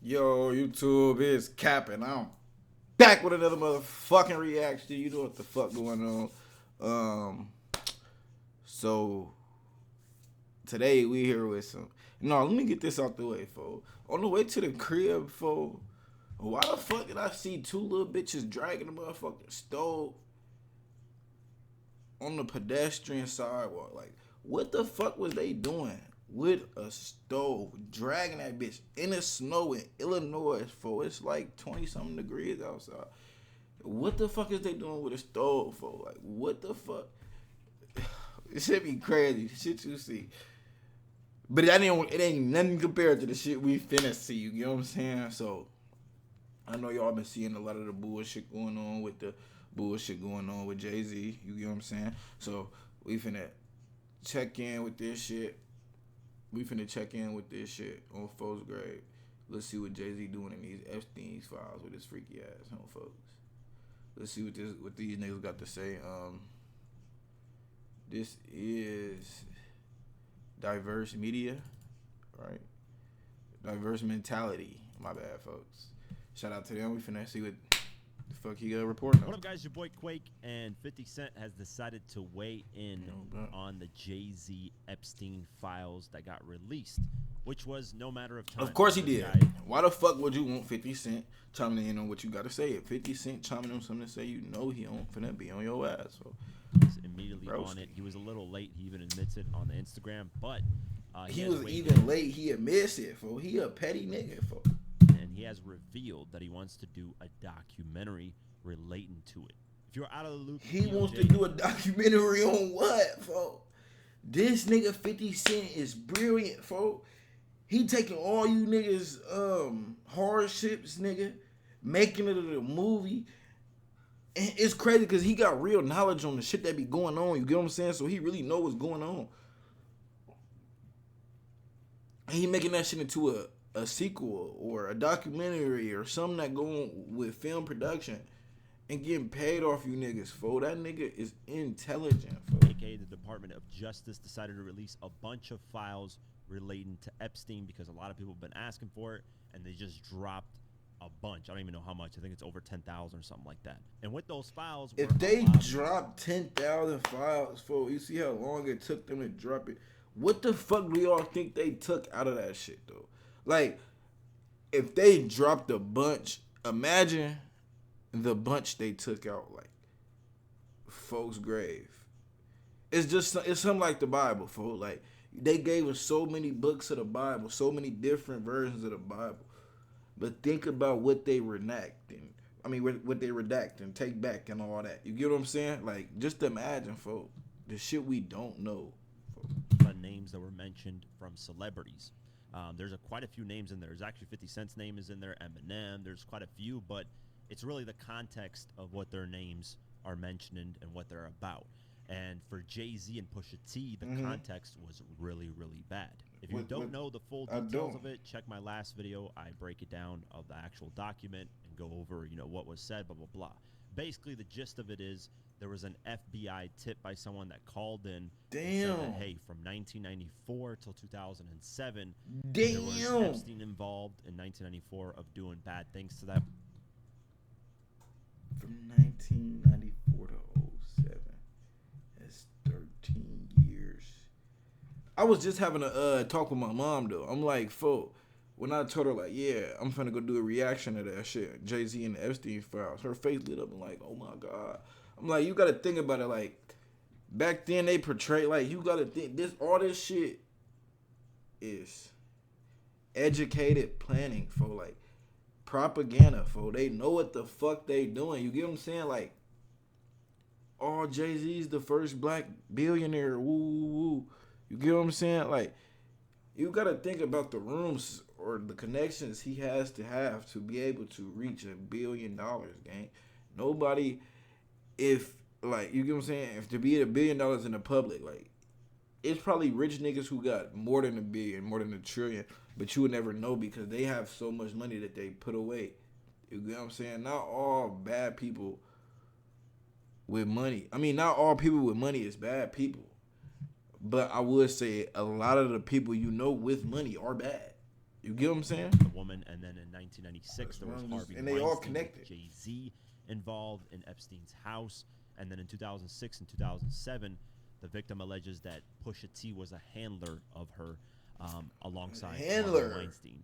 Yo, YouTube is capping. I'm back with another motherfucking reaction. You know what the fuck going on. So today we here with some. No, let me get this out the way, folks. On the way to the crib, folks. Why the fuck did I see two little bitches dragging the motherfucking stove on the pedestrian sidewalk? Like, what the fuck was they doing with a stove, dragging that bitch in the snow in Illinois, for it's like 20 something degrees outside? What the fuck is they doing with a stove for? Like, what the fuck? It should be crazy. Shit you see. But it ain't nothing compared to the shit we finna see. You know what I'm saying? So I know y'all been seeing a lot of the bullshit going on with Jay-Z. You get what I'm saying? So we finna check in with this shit. On folks' grave. Let's see what Jay-Z doing in these Epstein files with his freaky ass, folks. Let's see what these niggas got to say. This is diverse media, right? Diverse mentality. My bad, folks. Shout out to them. We finna see what the fuck he got reporting on. What up, guys? Your boy Quake, and 50 Cent has decided to weigh in on the Jay-Z Epstein files that got released, which was no matter of time. Of course he did. Why the fuck would you want 50 Cent chiming in on what you got to say? If 50 Cent chiming on something to say, you know he don't finna be on your ass. So he's immediately on it. He was a little late. He even admits it on the Instagram, but he was even late. He admits it, for he a petty nigga, for. And he has revealed that he wants to do a documentary relating to it. If you're out of the loop, he wants to do a documentary on what, folks? This nigga 50 Cent is brilliant, folks. He taking all you niggas hardships, nigga, making it a movie. And it's crazy because he got real knowledge on the shit that be going on. You get what I'm saying? So he really know what's going on. And he making that shit into a sequel or a documentary or something that going with film production and getting paid off you niggas, fo. That nigga is intelligent, fo. AKA the Department of Justice decided to release a bunch of files relating to Epstein because a lot of people have been asking for it, and they just dropped a bunch. I don't even know how much. I think it's over 10,000 or something like that. And with those files, if they drop 10,000 files, fo, you see how long it took them to drop it. What the fuck do y'all think they took out of that shit, though? Like, if they dropped a bunch, imagine the bunch they took out, like, folks' grave. It's something like the Bible, folks. Like, they gave us so many books of the Bible, so many different versions of the Bible. But think about what they redact and take back and all that. You get what I'm saying? Like, just imagine, folks, the shit we don't know. Names that were mentioned from celebrities. There's quite a few names in there. There's actually 50 Cent's name is in there, Eminem. There's quite a few, but it's really the context of what their names are mentioned and what they're about. And for Jay-Z and Pusha T, the context was really, really bad. If you don't know the full details of it, check my last video. I break it down of the actual document and go over, what was said, blah, blah, blah. Basically, the gist of it is there was an FBI tip by someone that called in. Damn. And said that, hey, from 1994 till 2007, there was Epstein involved in 1994 of doing bad things to that. From 1994 to 07. That's 13 years. I was just having a talk with my mom, though. I'm like, when I told her, like, yeah, I'm finna go do a reaction to that shit, Jay-Z and the Epstein files, her face lit up and like, oh my God. I'm like, you gotta think about it, like, back then they portrayed, like, you gotta think, all this shit is educated planning, for like, propaganda, for they know what the fuck they doing. You get what I'm saying? Like, Jay-Z's the first black billionaire, woo, woo, woo. You get what I'm saying? Like, you gotta think about the rooms or the connections he has to be able to reach $1 billion, gang. Nobody, if, like, you get what I'm saying? If to be $1 billion in the public, like, it's probably rich niggas who got more than $1 billion, more than $1 trillion, but you would never know because they have so much money that they put away. You get what I'm saying? Not all bad people with money. I mean, not all people with money is bad people. But I would say a lot of the people with money are bad. You get what I'm saying? The woman, and then in 1996 there was Harvey and they Weinstein all connected. Jay-Z involved in Epstein's house, and then in 2006 and 2007, the victim alleges that Pusha T was a handler of her, alongside Harvey Weinstein,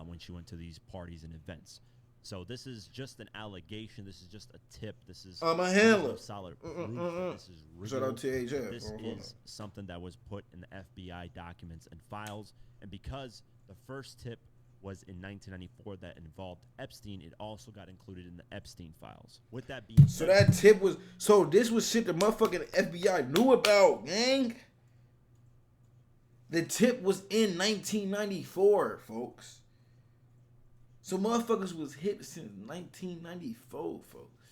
when she went to these parties and events. So this is just an allegation. This is just a tip. This is I'm a handler. No solid proof. This is real. Shout out to HF. This is something that was put in the FBI documents and files. And because the first tip was in 1994 that involved Epstein, it also got included in the Epstein files. With that being said, so that tip was this was shit the motherfucking FBI knew about, gang. The tip was in 1994, folks. So motherfuckers was hit since 1994, folks.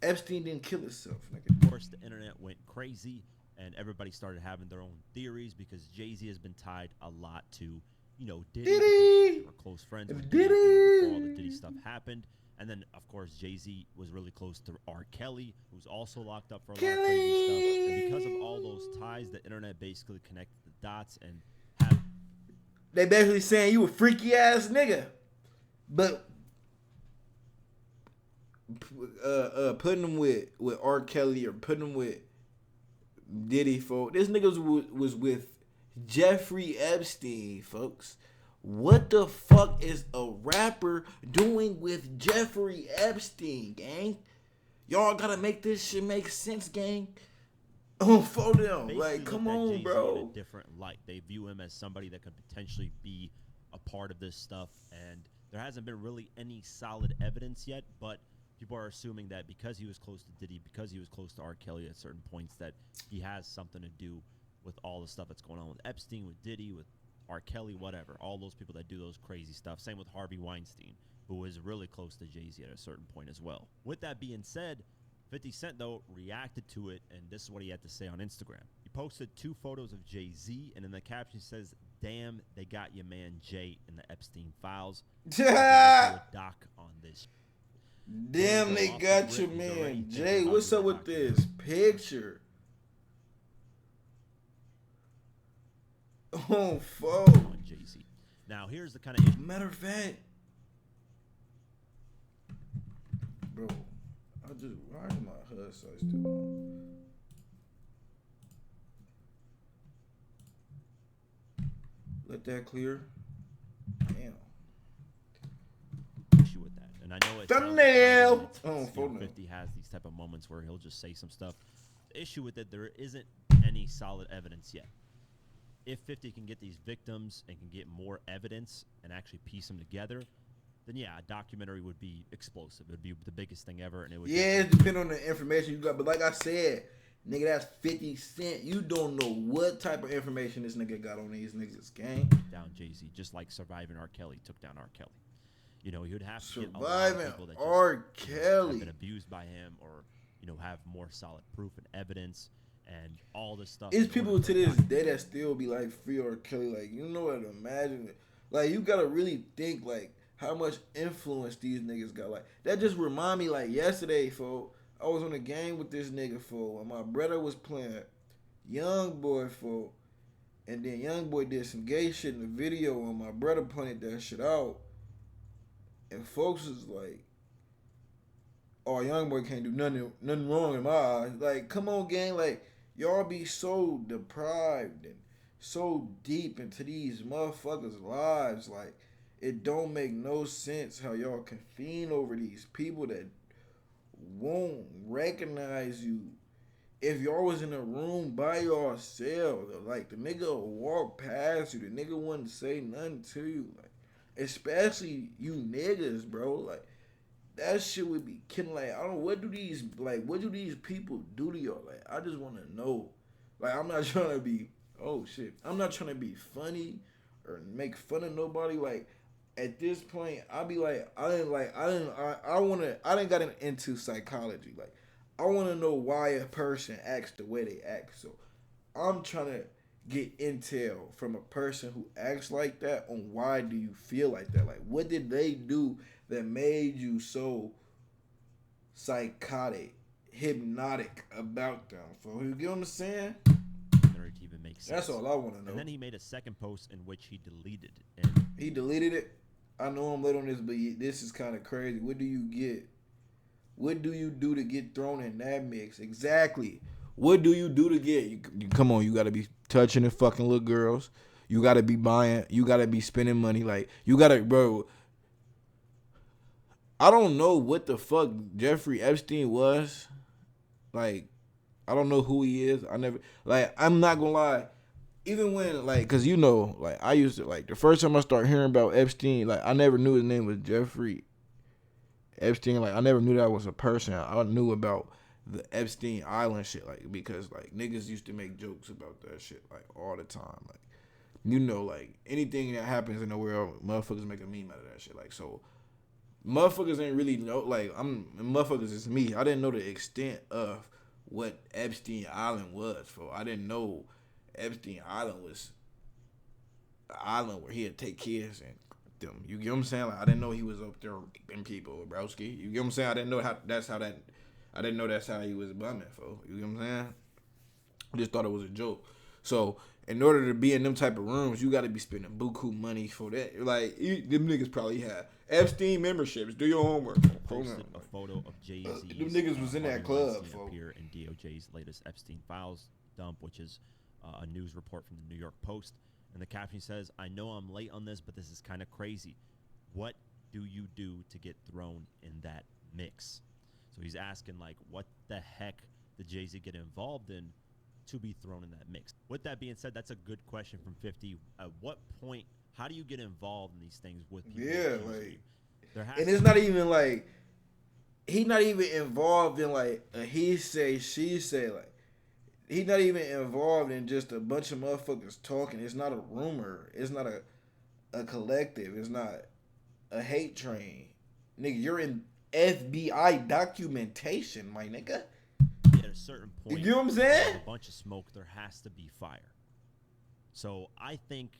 Epstein didn't kill himself, nigga. Of course, the internet went crazy, and everybody started having their own theories because Jay-Z has been tied a lot to, Diddy. They were close friends with Diddy before all the Diddy stuff happened. And then, of course, Jay-Z was really close to R. Kelly, who's also locked up for a lot of crazy stuff. And because of all those ties, the internet basically connected the dots and had... They basically saying you a freaky ass nigga. But putting him with R. Kelly or putting him with Diddy, folks. This nigga was with Jeffrey Epstein, folks. What the fuck is a rapper doing with Jeffrey Epstein, gang? Y'all gotta make this shit make sense, gang. For them. Basically, like, come on, bro. In a different light. They view him as somebody that could potentially be a part of this stuff, and there hasn't been really any solid evidence yet, but people are assuming that because he was close to Diddy, because he was close to R. Kelly at certain points, that he has something to do with all the stuff that's going on with Epstein, with Diddy, with R. Kelly, whatever. All those people that do those crazy stuff. Same with Harvey Weinstein, who was really close to Jay-Z at a certain point as well. With that being said, 50 Cent, though, reacted to it, and this is what he had to say on Instagram. He posted 2 photos of Jay-Z, and in the caption says, "Damn, they got your man Jay in the Epstein files." A doc on this. Damn, they got your man Jay. What's up with this picture? Oh, fuck. On Jay-Z. Now, here's the kind of issue. Matter of fact, bro, why is my HUD size too long? Let that clear. Damn. Issue with that, and I know it's thumbnail. Oh, 50 has these type of moments where he'll just say some stuff. The issue with it, there isn't any solid evidence yet. If 50 can get these victims and can get more evidence and actually piece them together, then yeah, a documentary would be explosive. It would be the biggest thing ever, and it would. Yeah, it depends on the information you got. But like I said, nigga, that's 50 Cent. You don't know what type of information this nigga got on these niggas, gang. Down Jay-Z, just like Surviving R. Kelly took down R. Kelly. You know, he would have to get a lot of people that R. Kelly have been abused by him, or have more solid proof and evidence. And all this stuff. It's people to this day that still be like, free R. Kelly. Like, you know what? Imagine it. Like, you gotta really think like how much influence these niggas got. Like, that just remind me, like, yesterday, folks, I was on a game with this nigga, folks, and my brother was playing Young Boy, folks, and then Young Boy did some gay shit in the video, and my brother pointed that shit out, and folks was like, "Oh, Young Boy can't do nothing wrong in my eyes." Like, come on, gang. Like, y'all be so deprived and so deep into these motherfuckers' lives. Like, it don't make no sense how y'all can fiend over these people that won't recognize you. If y'all was in a room by yourself, like, the nigga will walk past you. The nigga wouldn't say nothing to you. Like, especially you niggas, bro. Like, that shit would be killing. Like, I don't know, what do these people do to y'all? Like, I just want to know. Like, I'm not trying to be, I'm not trying to be funny or make fun of nobody. Like, at this point, I'll be like, I didn't got into psychology. Like, I want to know why a person acts the way they act. So, I'm trying to get intel from a person who acts like that on why do you feel like that. Like, what did they do that made you so hypnotic about them? So, you get what I'm saying? To even make makes sense. That's all I want to know. And then he made a second post in which he deleted. And he deleted it. I know I'm late on this, but this is kind of crazy. What do you get? What do you do to get thrown in that mix? Exactly. What do you do to get? You come on, you got to be touching the fucking little girls. You got to be buying. You got to be spending money. Like, you got to, bro. I don't know what the fuck Jeffrey Epstein was. Like, I don't know who he is. I'm not going to lie. Even when, like, because, you know, like, I used to, like, the first time I started hearing about Epstein, like, I never knew his name was Jeffrey Epstein. Like, I never knew that was a person. I knew about the Epstein Island shit, like, because, like, niggas used to make jokes about that shit, like, all the time. Like, you know, like, anything that happens in the world, motherfuckers make a meme out of that shit. Like, so, motherfuckers ain't really know, like, motherfuckers is me. I didn't know the extent of what Epstein Island was, for. I didn't know Epstein Island was an island where he'd take kids and them. You get what I'm saying? Like, I didn't know he was up there raping people, broski. You get what I'm saying? I didn't know I didn't know that's how he was bumming, for. You get what I'm saying? I just thought it was a joke. So, in order to be in them type of rooms, you got to be spending buku money for that. Like, them niggas probably had Epstein memberships. Do your homework. Posted a photo of Jay-Z's. Them niggas was in that club, folks. Appear in DOJ's latest Epstein files dump, which is a news report from the New York Post. And the caption says, "I know I'm late on this, but this is kind of crazy. What do you do to get thrown in that mix?" So he's asking, like, what the heck did Jay-Z get involved in to be thrown in that mix? With that being said, that's a good question from 50. At what point, how do you get involved in these things with people? Yeah, like, and it's not even like, he's not even involved in, like, a he say, she say. Like, he's not even involved in just a bunch of motherfuckers talking. It's not a rumor. It's not a collective. It's not a hate train. Nigga, you're in FBI documentation, my nigga. At a certain point, you know what I'm saying? A bunch of smoke, there has to be fire. So I think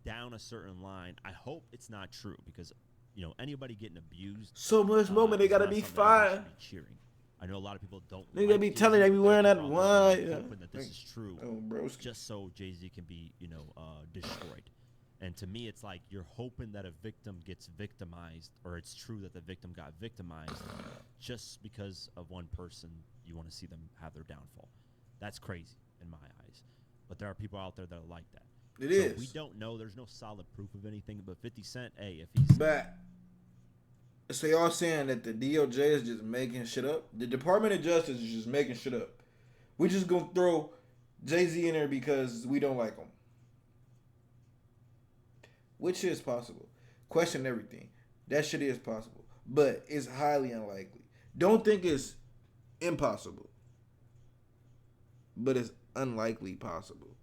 down a certain line, I hope it's not true, because, you know, anybody getting abused, so much moment, they gotta be fire. Be cheering. I know a lot of people don't. Nigga, they be telling they be wearing that wine. Hoping that this is true, just so Jay-Z can be, you know, destroyed. And to me, it's like you're hoping that a victim gets victimized, or it's true that the victim got victimized, just because of one person. You want to see them have their downfall. That's crazy in my eyes. But there are people out there that are like that. It is. We don't know. There's no solid proof of anything. But 50 Cent, hey, if he's back. So y'all saying that the DOJ is just making shit up? The Department of Justice is just making shit up. We just gonna throw Jay-Z in there because we don't like him. Which is possible. Question everything. That shit is possible. But it's highly unlikely. Don't think it's impossible. But it's unlikely possible.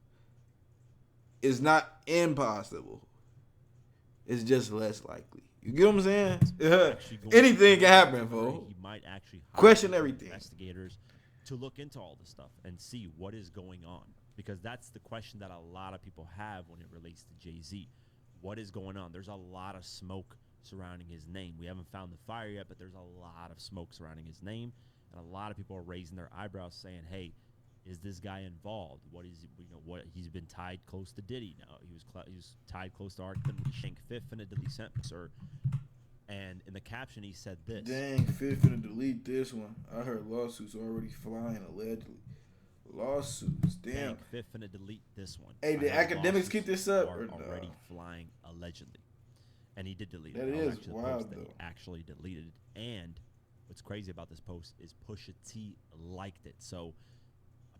It's not impossible. It's just less likely. You get what I'm saying? Anything can happen, folks. He might actually question everything. Investigators to look into all this stuff and see what is going on, because that's the question that a lot of people have when it relates to Jay-Z. What is going on? There's a lot of smoke surrounding his name. We haven't found the fire yet, but there's a lot of smoke surrounding his name, and a lot of people are raising their eyebrows, saying, "Hey, is this guy involved? What is, you know, what he's been tied close to Diddy now? He was tied close to Arthur Shank, fifth in a delete sentence." And in the caption, he said this: "Dang, fifth in a delete this one. I heard lawsuits already flying allegedly. Lawsuits, damn. Fifth in a delete this one. Hey, the academics keep this up or already no? Flying allegedly." And he did delete that it. That is wild, though. That he actually deleted. And what's crazy about this post is Pusha T liked it. So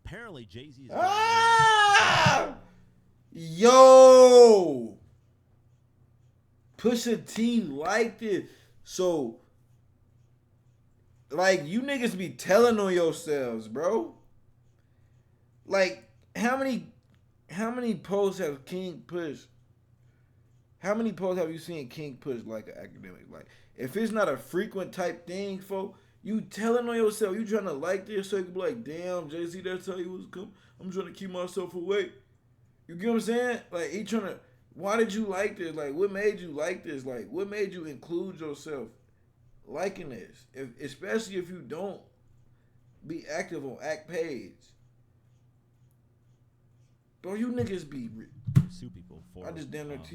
apparently Jay-Z is yo, Pusha T liked it. So, like, you niggas be telling on yourselves, bro. Like, how many posts have King push? How many posts have you seen King push like an academic? Like, if it's not a frequent type thing, folks, you telling on yourself. You trying to like this so you can be like, damn, Jay-Z, that's how he was coming. I'm trying to keep myself awake. You get what I'm saying? Like, he trying to, why did you like this? Like, what made you like this? Like, what made you include yourself liking this? Especially if you don't be active on Act page. Bro, you niggas be. Sue people for. I just damn near TOS.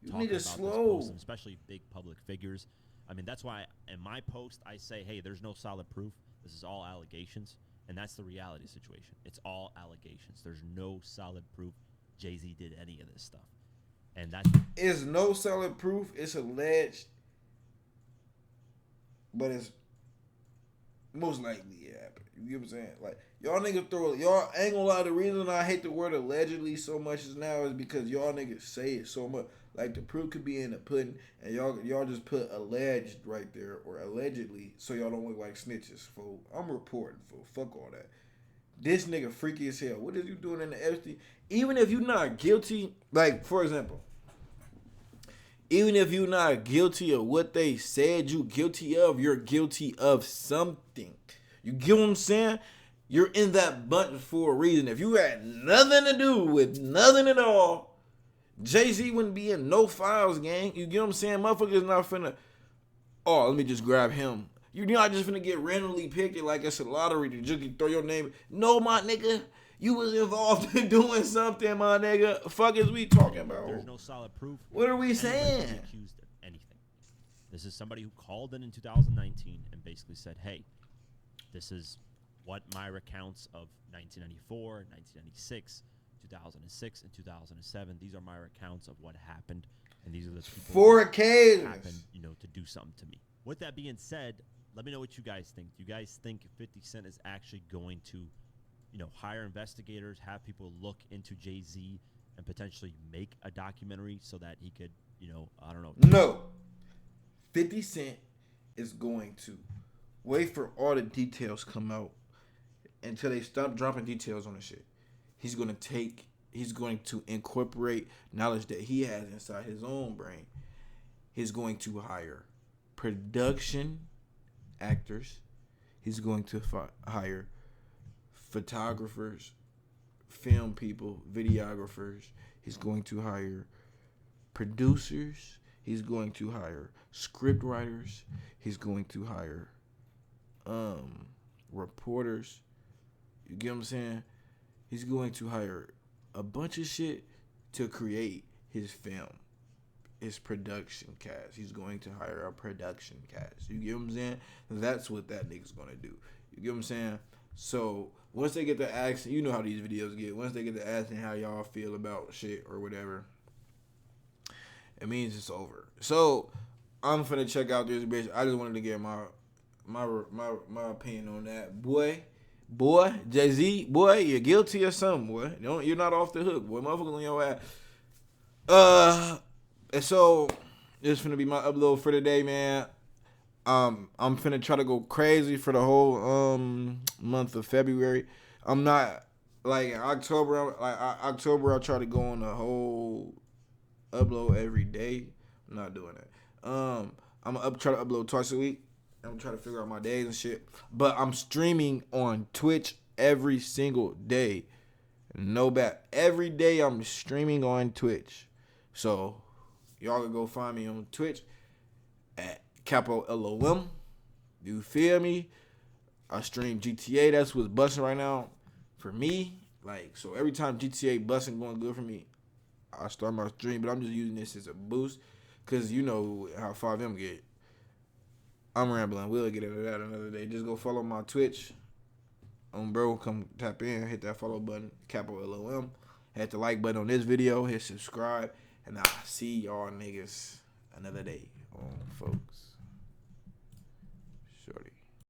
You talking niggas about slow. This post, especially big public figures. I mean, that's why in my post I say, hey, there's no solid proof. This is all allegations, and that's the reality situation. It's all allegations. There's no solid proof Jay-Z did any of this stuff, and that is no solid proof. It's alleged, but it's most likely it happened. You get what I'm saying? Like, y'all niggas y'all ain't gonna lie. The reason I hate the word allegedly so much is now is because y'all niggas say it so much. Like, the proof could be in the pudding, and y'all just put alleged right there or allegedly, so y'all don't look like snitches. Fool, I'm reporting. Fool, fuck all that. This nigga freaky as hell. What is you doing in the Epstein? Even if you're not guilty, like, for example, even if you're not guilty of what they said you guilty of, you're guilty of something. You get what I'm saying? You're in that bunch for a reason. If you had nothing to do with nothing at all, Jay-Z wouldn't be in no files, gang. You get what I'm saying? Motherfuckers not finna, oh, let me just grab him. You're not just finna get randomly picked like it's a lottery to just throw your name. No, my nigga. You was involved in doing something, my nigga. Fuck is we talking about? There's no solid proof. What are we saying? Accused of anything. This is somebody who called in 2019 and basically said, hey, this is what my recounts of 1994, 1996, 2006, and 2007. These are my recounts of what happened, and these are the people who happened, to do something to me. With that being said, let me know what you guys think. Do you guys think 50 Cent is actually going to, hire investigators, have people look into Jay-Z, and potentially make a documentary so that he could, I don't know. No. 50 Cent is going to wait for all the details come out until they stop dropping details on the shit. He's going to incorporate knowledge that he has inside his own brain. He's going to hire production actors. He's going to hire photographers, film people, videographers. He's going to hire producers. He's going to hire script writers. He's going to hire reporters. You get what I'm saying? He's going to hire a bunch of shit to create his film, his production cast. He's going to hire a production cast. You get what I'm saying? That's what that nigga's going to do. You get what I'm saying? So once they get to asking, you know how these videos get. Once they get to asking how y'all feel about shit or whatever, it means it's over. So I'm finna check out this bitch. I just wanted to get my opinion on that. Boy, Jay-Z, boy, you're guilty of something, boy. You're not off the hook, boy. Motherfuckers on your ass. And so this is finna be my upload for today, man. I'm finna try to go crazy for the whole month of February. I'm not like October. October, I'll try to go on the whole upload every day. I'm not doing that. I'm gonna try to upload twice a week. I'm trying to figure out my days and shit. But I'm streaming on Twitch every single day. No bat. Every day I'm streaming on Twitch. So y'all can go find me on Twitch at KAPOLOM. You feel me? I stream GTA. That's what's busting right now for me. Like, so every time GTA busting going good for me, I start my stream. But I'm just using this as a boost. Because you know how 5M get. I'm rambling. We'll get into that another day. Just go follow my Twitch. Bro, come tap in. Hit that follow button. KAPOLOM. Hit the like button on this video. Hit subscribe. And I'll see y'all niggas another day. Folks.